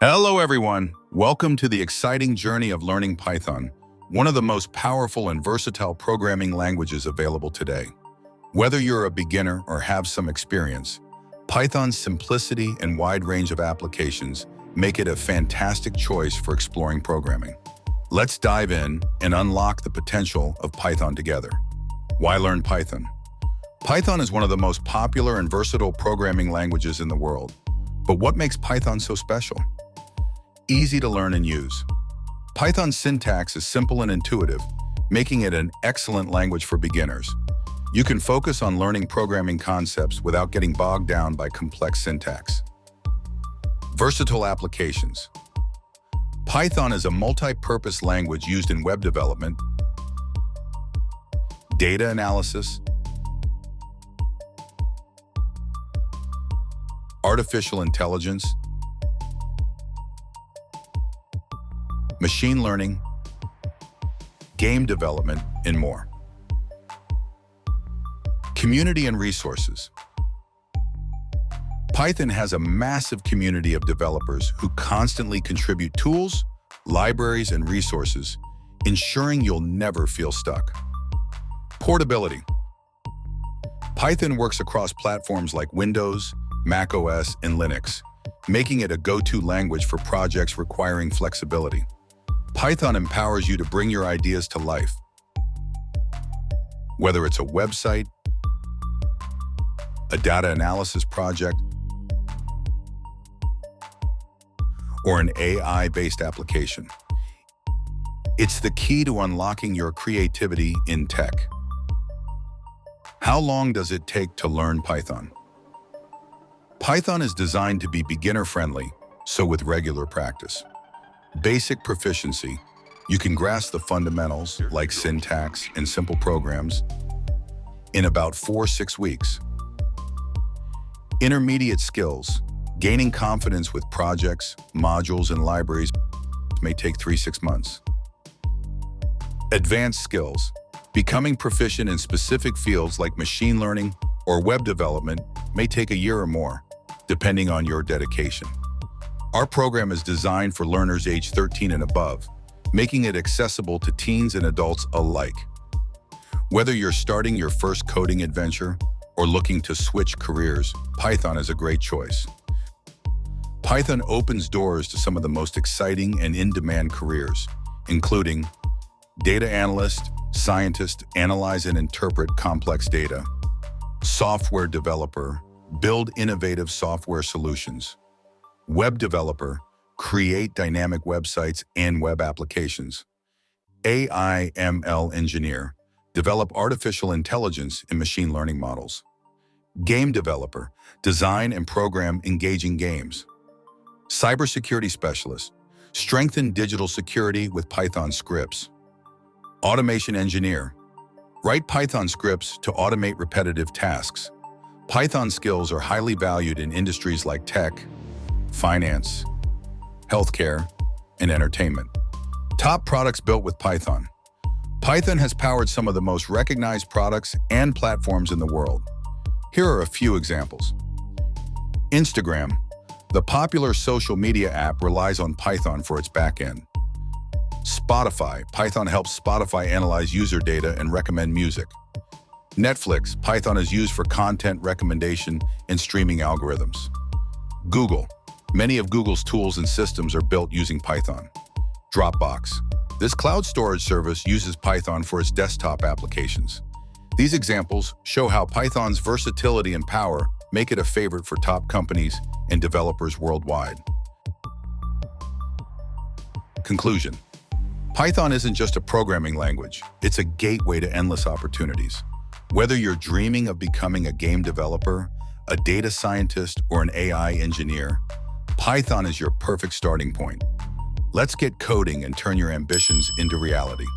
Hello everyone, welcome to the exciting journey of learning Python, one of the most powerful and versatile programming languages available today. Whether you're a beginner or have some experience, Python's simplicity and wide range of applications make it a fantastic choice for exploring programming. Let's dive in and unlock the potential of Python together. Why learn Python? Python is one of the most popular and versatile programming languages in the world. But what makes Python so special? Easy to learn and use. Python's syntax is simple and intuitive, making it an excellent language for beginners. You can focus on learning programming concepts without getting bogged down by complex syntax. Versatile applications. Python is a multi-purpose language used in web development, data analysis, artificial intelligence, machine learning, game development, and more. Community and resources. Python has a massive community of developers who constantly contribute tools, libraries, and resources, ensuring you'll never feel stuck. Portability. Python works across platforms like Windows, macOS, and Linux, making it a go-to language for projects requiring flexibility. Python empowers you to bring your ideas to life. Whether it's a website, a data analysis project, or an AI-based application, it's the key to unlocking your creativity in tech. How long does it take to learn Python? Python is designed to be beginner-friendly, so with regular practice. Basic proficiency, you can grasp the fundamentals like syntax and simple programs in about 4-6 weeks. Intermediate skills, gaining confidence with projects, modules, and libraries may take 3-6 months. Advanced skills, becoming proficient in specific fields like machine learning or web development may take a year or more, depending on your dedication. Our program is designed for learners aged 13 and above, making it accessible to teens and adults alike. Whether you're starting your first coding adventure or looking to switch careers, Python is a great choice. Python opens doors to some of the most exciting and in-demand careers, including data analyst, scientist, analyze and interpret complex data, software developer, build innovative software solutions, web developer, create dynamic websites and web applications, AI/ML engineer, develop artificial intelligence and machine learning models, game developer, design and program engaging games, cybersecurity specialist, strengthen digital security with Python scripts, automation engineer, write Python scripts to automate repetitive tasks. Python skills are highly valued in industries like tech, finance, healthcare, and entertainment. Top products built with Python. Python has powered some of the most recognized products and platforms in the world. Here are a few examples. Instagram, the popular social media app, relies on Python for its backend. Spotify, Python helps Spotify analyze user data and recommend music. Netflix, Python is used for content recommendation and streaming algorithms. Google, many of Google's tools and systems are built using Python. Dropbox, this cloud storage service uses Python for its desktop applications. These examples show how Python's versatility and power make it a favorite for top companies and developers worldwide. Conclusion. Python isn't just a programming language, it's a gateway to endless opportunities. Whether you're dreaming of becoming a game developer, a data scientist, or an AI engineer, Python is your perfect starting point. Let's get coding and turn your ambitions into reality.